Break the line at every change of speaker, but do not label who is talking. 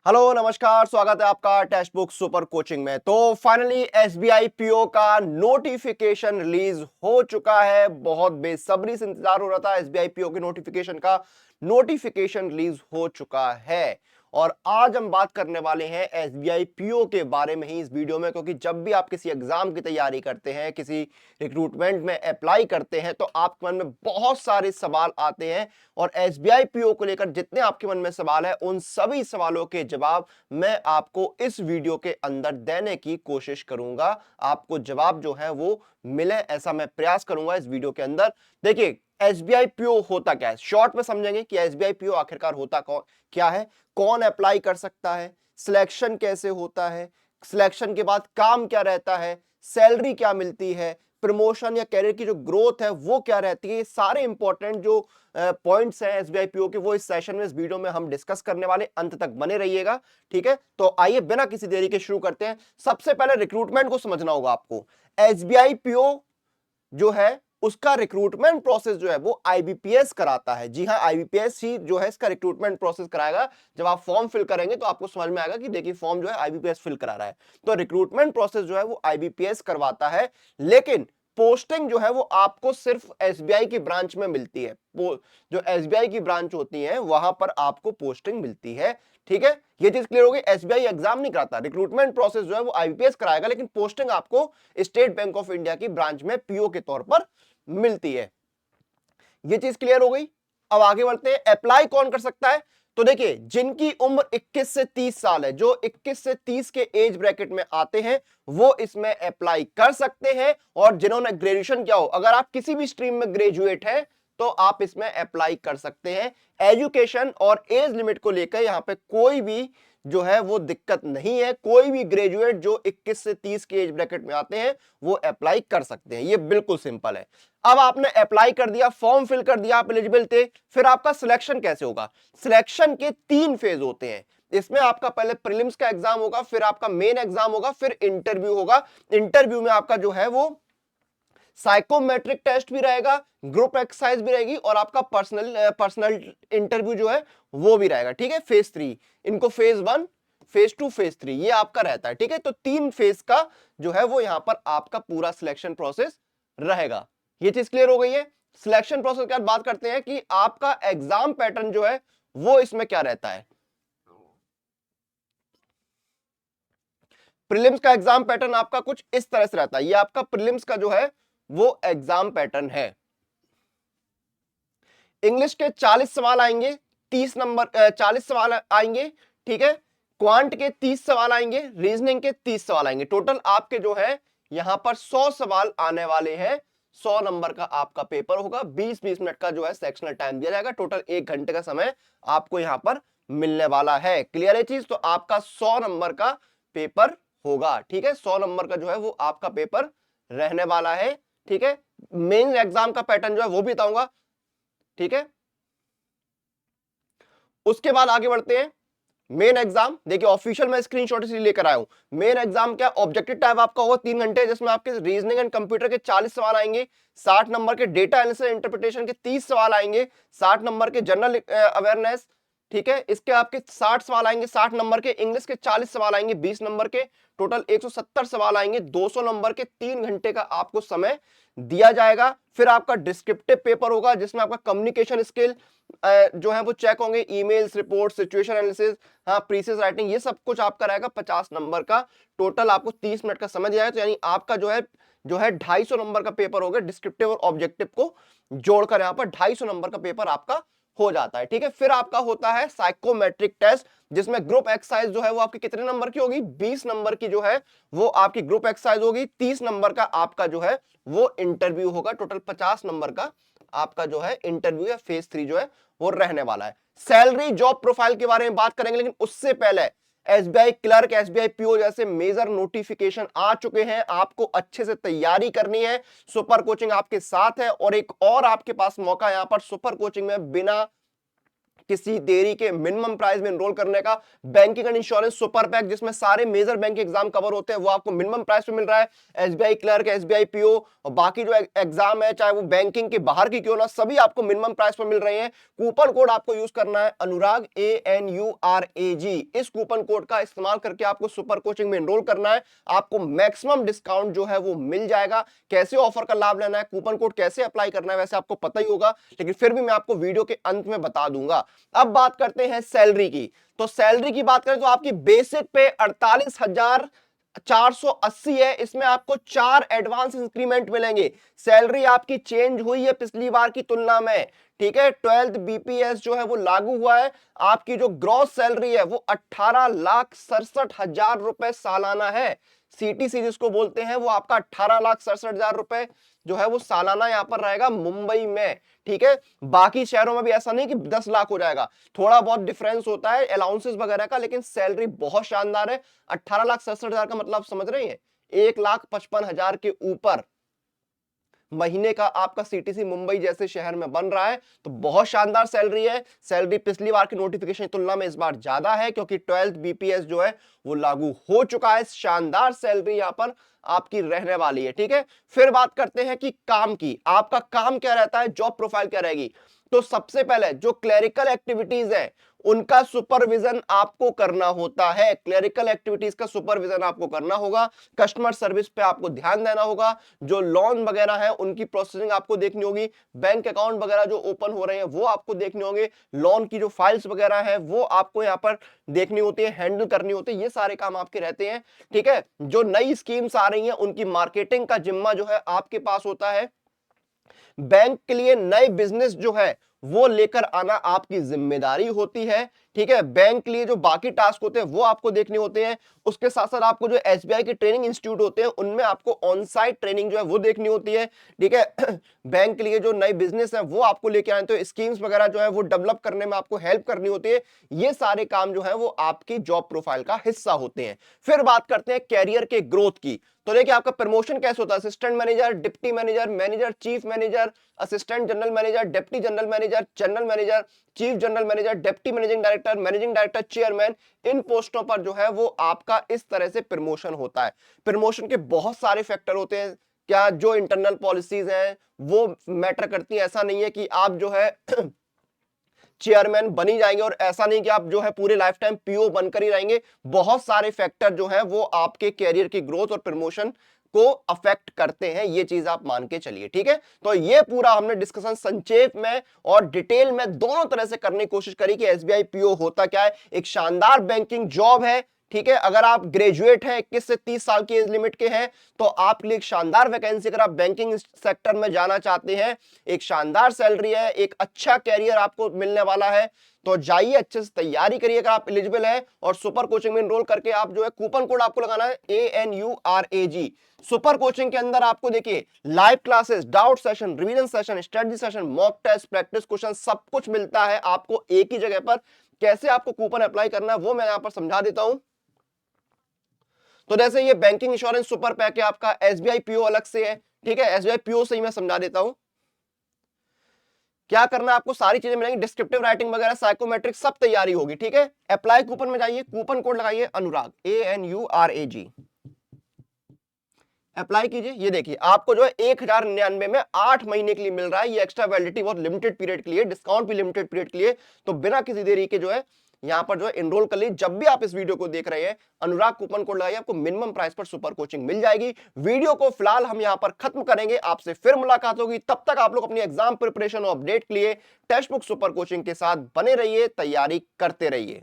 Hello नमस्कार, स्वागत है आपका टेक्स्ट बुक सुपर कोचिंग में। तो फाइनली एसबीआई पीओ का नोटिफिकेशन रिलीज हो चुका है। बहुत बेसब्री से इंतजार हो रहा था एसबीआई पीओ के नोटिफिकेशन का। नोटिफिकेशन रिलीज हो चुका है और आज हम बात करने वाले हैं एसबीआई पीओ के बारे में ही इस वीडियो में, क्योंकि जब भी आप किसी एग्जाम की तैयारी करते हैं, किसी रिक्रूटमेंट में अप्लाई करते हैं, तो आपके मन में बहुत सारे सवाल आते हैं और एसबीआई पीओ को लेकर जितने आपके मन में सवाल है, उन सभी सवालों के जवाब मैं आपको इस वीडियो के अंदर देने की कोशिश करूंगा। आपको जवाब जो है वो मिले, ऐसा मैं प्रयास करूंगा इस वीडियो के अंदर। देखिए, एसबीआई पीओ होता क्या है, शॉर्ट में समझेंगे कि एसबीआई पीओ आखिरकार होता क्या है, कौन अप्लाई कर सकता है, सिलेक्शन कैसे होता है, सिलेक्शन के बाद काम क्या रहता है, सैलरी क्या मिलती है, प्रमोशन या कैरियर की जो ग्रोथ है वो क्या रहती है। ये सारे इंपॉर्टेंट जो पॉइंट्स हैं एसबीआई पीओ के, वो इस सेशन में, इस वीडियो में हम डिस्कस करने वाले। अंत तक बने रहिएगा, ठीक है। तो आइए बिना किसी देरी के शुरू करते हैं। सबसे पहले रिक्रूटमेंट को समझना होगा आपको। एसबीआई पीओ जो है उसका रिक्रूटमेंट प्रोसेस जो है वो आईबीपीएस कराता है। जी हां, आईबीपीएस ही जो है इसका रिक्रूटमेंट प्रोसेस कराएगा। जब आप फॉर्म फिल करेंगे तो आपको समझ में आएगा कि देखिए फॉर्म जो है आईबीपीएस फिल करा रहा है। तो रिक्रूटमेंट प्रोसेस जो है वो आईबीपीएस करवाता है, लेकिन पोस्टिंग जो है वो आपको सिर्फ एसबीआई की ब्रांच में मिलती है। जो एसबीआई की ब्रांच होती है वहां पर आपको पोस्टिंग मिलती है, ठीक है। ये चीज क्लियर हो गई। एसबीआई एग्जाम नहीं कराता, रिक्रूटमेंट प्रोसेस जो है वो आईबीपीएस कराएगा, लेकिन पोस्टिंग आपको स्टेट बैंक ऑफ इंडिया की ब्रांच में पीओ के तौर पर मिलती है। ये चीज क्लियर हो गई। अब आगे बढ़ते हैं, अप्लाई कौन कर सकता है। तो देखिए, जिनकी उम्र 21 से 30 साल है, जो 21 से 30 के एज ब्रैकेट में आते हैं, वो इसमें अप्लाई कर सकते हैं। और जिन्होंने ग्रेजुएशन किया हो, अगर आप किसी भी स्ट्रीम में ग्रेजुएट हैं तो आप इसमें अप्लाई कर सकते हैं। एजुकेशन और एज लिमिट को लेकर यहां पे कोई भी जो है वो दिक्कत नहीं है। कोई भी ग्रेजुएट जो 21 से 30 के एज ब्रैकेट में आते हैं वो अप्लाई कर सकते हैं। ये बिल्कुल सिंपल है। अब आपने अप्लाई कर दिया, फॉर्म फिल कर दिया, आप एलिजिबल थे, फिर आपका सिलेक्शन कैसे होगा। सिलेक्शन के 3 फेज होते हैं। इसमें आपका पहले प्रीलिम्स का एग्जाम होगा, फिर आपका मेन एग्जाम होगा, फिर इंटरव्यू होगा। इंटरव्यू में आपका जो है वो साइकोमेट्रिक टेस्ट भी रहेगा, ग्रुप एक्सरसाइज भी रहेगी और आपका पर्सनल इंटरव्यू जो है वो भी रहेगा, ठीक है। फेज 3, इनको फेज 1, फेज 2, फेज 3 ये आपका रहता है, ठीक है। तो 3 फेज का जो है वो यहां पर आपका पूरा सिलेक्शन प्रोसेस रहेगा। ये चीज क्लियर हो गई है। सिलेक्शन प्रोसेस के बाद बात करते हैं कि आपका एग्जाम पैटर्न जो है वो इसमें क्या रहता है। प्रीलिम्स का एग्जाम पैटर्न आपका कुछ इस तरह से रहता है। ये आपका प्रीलिम्स का जो है वो एग्जाम पैटर्न है। इंग्लिश के 40 सवाल आएंगे, 40 सवाल आएंगे, ठीक है। क्वांट के 30 सवाल आएंगे, रीजनिंग के 30 सवाल आएंगे। टोटल आपके जो है यहां पर 100 सवाल आने वाले हैं। 100 नंबर का आपका पेपर होगा। 20-20 मिनट का जो है सेक्शनल टाइम दिया जाएगा। टोटल 1 घंटे का समय आपको यहां पर मिलने वाला है। क्लियर है चीज। तो आपका 100 नंबर का पेपर होगा, ठीक है। 100 नंबर का जो है वो आपका पेपर रहने वाला है, ठीक है। मेन एग्जाम का पैटर्न जो है वो भी बताऊंगा, ठीक है। उसके बाद आगे बढ़ते हैं। मेन एग्जाम देखिए, ऑफिशियल मैं स्क्रीनशॉट इसलिए लेकर आया हूं। मेन एग्जाम क्या, ऑब्जेक्टिव टाइम आपका होगा 3 घंटे, जिसमें आपके रीजनिंग एंड कंप्यूटर के 40 सवाल आएंगे, 60 नंबर के डेटा एनालिसिस इंटरप्रिटेशन के 30 सवाल आएंगे, 60 नंबर के जनरल अवेयरनेस, ठीक है, इसके आपके 60 सवाल आएंगे, 60 नंबर के इंग्लिश के 40 सवाल आएंगे, 20 नंबर के, टोटल 170 सवाल आएंगे। 200 नंबर के 3 घंटे का आपको समय दिया जाएगा। फिर आपका डिस्क्रिप्टिव पेपर होगा, जिसमें आपका कम्युनिकेशन स्किल जो है वो चेक होंगे, ईमेल्स, रिपोर्ट, सिचुएशन एनालिसिस, हाँ, प्रीसियस राइटिंग, ये सब कुछ आपका रहेगा। 50 नंबर का टोटल आपको 30 मिनट का समय दिया है। तो यानी आपका जो है 250 नंबर का पेपर होगा। डिस्क्रिप्टिव और ऑब्जेक्टिव को जोड़कर यहाँ पर 250 नंबर का पेपर आपका हो जाता है, ठीक है। फिर आपका होता है साइकोमेट्रिक टेस्ट, जिसमें ग्रुप एक्सरसाइज जो है वो आपकी कितने नंबर की होगी, 20 नंबर की जो है वो आपकी ग्रुप एक्सरसाइज होगी। 30 नंबर का आपका जो है वो इंटरव्यू होगा। टोटल 50 नंबर का आपका जो है इंटरव्यू या फेज 3 जो है वो रहने वाला है। सैलरी जॉब प्रोफाइल के बारे में बात करेंगे, लेकिन उससे पहले एसबीआई क्लर्क, एसबीआई पीओ जैसे मेजर नोटिफिकेशन आ चुके हैं। आपको अच्छे से तैयारी करनी है। सुपर कोचिंग आपके साथ है और एक और आपके पास मौका, यहां पर सुपर कोचिंग में बिना किसी देरी के मिनिमम प्राइस में एनरोल करने का। Banking and insurance super pack जिसमें सारे मेजर बैंक एग्जाम कवर होते हैं वो आपको मिनिमम प्राइस पे मिल रहा है। एसबीआई क्लर्क, एसबीआई पीओ और बाकी जो एग्जाम है चाहे वो बैंकिंग के बाहर की क्यों ना, सभी आपको मिनिमम प्राइस पर मिल रहे हैं। कूपन कोड आपको यूज करना है अनुराग, ANURAG। इस कूपन कोड का इस्तेमाल करके आपको सुपर कोचिंग में एनरोल करना है। आपको मैक्सिमम डिस्काउंट जो है वो मिल जाएगा। कैसे ऑफर का लाभ लेना है, कूपन कोड कैसे अप्लाई करना है, वैसे आपको पता ही होगा, लेकिन फिर भी मैं आपको वीडियो के अंत में बता दूंगा। अब बात करते हैं सैलरी की। तो सैलरी की बात करें तो आपकी बेसिक पे 48,480 है। इसमें आपको 4 एडवांस इंक्रीमेंट मिलेंगे। सैलरी आपकी चेंज हुई है पिछली बार की तुलना में, ठीक है। 12th BPS जो है वो लागू हुआ है। आपकी जो ग्रॉस सैलरी है वो 18,67,000 रुपए सालाना है। CTC जिसको बोलते हैं वो आपका 18,67,000 रुपए जो है वो सालाना यहां पर रहेगा मुंबई में, ठीक है। बाकी शहरों में भी ऐसा नहीं कि 10 लाख हो जाएगा, थोड़ा बहुत डिफरेंस होता है अलाउंसेस वगैरह का, लेकिन सैलरी बहुत शानदार है। 18,67,000 का मतलब समझ रहे हैं, 1,55,000 के ऊपर महीने का आपका CTC मुंबई जैसे शहर में बन रहा है। तो बहुत शानदार सैलरी है। सैलरी पिछली बार की नोटिफिकेशन की तुलना में इस बार ज्यादा है क्योंकि 12th BPS जो है वो लागू हो चुका है। शानदार सैलरी यहां पर आपकी रहने वाली है, ठीक है। फिर बात करते हैं कि काम की, आपका काम क्या रहता है, जॉब प्रोफाइल क्या रहेगी। तो सबसे पहले जो क्लेरिकल एक्टिविटीज है उनका सुपरविजन आपको करना होता है। क्लेरिकल एक्टिविटीज का सुपरविजन आपको करना होगा। कस्टमर सर्विस पे आपको ध्यान देना होगा। जो लोन वगैरह है उनकी प्रोसेसिंग आपको देखनी होगी। बैंक अकाउंट वगैरह जो ओपन हो रहे हैं वो आपको देखने होंगे। लोन की जो फाइल्स वगैरह है वो आपको यहाँ पर देखनी होती है, हैंडल करनी होती है। ये सारे काम आपके रहते हैं, ठीक है। जो नई स्कीम्स आ रही हैं उनकी मार्केटिंग का जिम्मा जो है आपके पास होता है। बैंक के लिए नए बिजनेस जो है वो लेकर आना आपकी जिम्मेदारी होती है, ठीक है। बैंक के लिए जो बाकी टास्क होते हैं वो आपको देखने होते हैं। उसके साथ साथ आपको जो SBI के ट्रेनिंग इंस्टीट्यूट होते हैं उनमें आपको ऑन साइट ट्रेनिंग जो है वो देखनी होती है, ठीक है। बैंक के लिए जो नए बिजनेस है वो आपको लेके आए, तो स्कीम्स वगैरह जो है वो डेवलप करने में आपको हेल्प करनी होती है। ये सारे काम जो है वो आपकी जॉब प्रोफाइल का हिस्सा होते हैं। फिर बात करते हैं कैरियर के ग्रोथ की। तो देखिए आपका प्रमोशन कैसे होता है, assistant manager, deputy manager, manager, chief manager, assistant general manager, deputy general manager, general manager, chief general manager, deputy managing director, managing director, chairman. इन पोस्टों पर जो है वो आपका इस तरह से प्रमोशन होता है। प्रमोशन के बहुत सारे फैक्टर होते हैं। क्या जो इंटरनल पॉलिसीज हैं वो मैटर करती है। ऐसा नहीं है कि आप जो है चेयरमैन बनी जाएंगे और ऐसा नहीं कि आप जो है पूरे लाइफ टाइम PO बनकर ही रहेंगे। बहुत सारे फैक्टर जो है वो आपके कैरियर की ग्रोथ और प्रमोशन को अफेक्ट करते हैं, ये चीज आप मान के चलिए, ठीक है। तो ये पूरा हमने डिस्कशन संक्षेप में और डिटेल में दोनों तरह से करने की कोशिश करी कि SBI PO होता क्या है। एक शानदार बैंकिंग जॉब है, ठीक है। अगर आप ग्रेजुएट हैं, 21 से 30 साल की एज लिमिट के हैं, तो आपके लिए एक शानदार वैकेंसी, अगर आप बैंकिंग सेक्टर में जाना चाहते हैं, एक शानदार सैलरी है, एक अच्छा कैरियर आपको मिलने वाला है। तो जाइए, अच्छे से तैयारी करिए अगर आप एलिजिबल हैं, और सुपर कोचिंग में एनरोल करके आप जो है कूपन कोड आपको लगाना है ANURAG। सुपर कोचिंग के अंदर आपको देखिए live classes, doubt session, revision session, strategy session, mock test, practice question, सब कुछ मिलता है आपको एक ही जगह पर। कैसे आपको कूपन अप्लाई करना है वो मैं यहां पर समझा देता हूं। तो जैसे ये बैंकिंग इंश्योरेंस सुपर पैक है आपका, SBI PO अलग से है, ठीक है। SBI PO से ही मैं समझा देता हूं क्या करना है आपको। सारी चीजें मिलेंगी, डिस्क्रिप्टिव राइटिंग वगैरह, साइकोमेट्रिक, सब तैयारी होगी, ठीक है। अप्लाई कूपन में जाइए, कूपन कोड लगाइए अनुराग, ANURAG, अप्लाई कीजिए। ये देखिए आपको जो है 1,099 में 8 महीने के लिए मिल रहा है। ये एक्स्ट्रा वैलिडिटी बहुत लिमिटेड पीरियड के लिए, डिस्काउंट भी लिमिटेड पीरियड के लिए। तो बिना किसी देरी के जो है यहां पर जो है एनरोल कर लीजिए। जब भी आप इस वीडियो को देख रहे हैं, अनुराग कूपन कोड लगाइए, आपको मिनिमम प्राइस पर सुपर कोचिंग मिल जाएगी। वीडियो को फिलहाल हम यहां पर खत्म करेंगे, आपसे फिर मुलाकात होगी। तब तक आप लोग अपनी एग्जाम प्रिपरेशन और अपडेट के लिए टेक्स्ट बुक सुपर कोचिंग के साथ बने रहिए, तैयारी करते रहिए।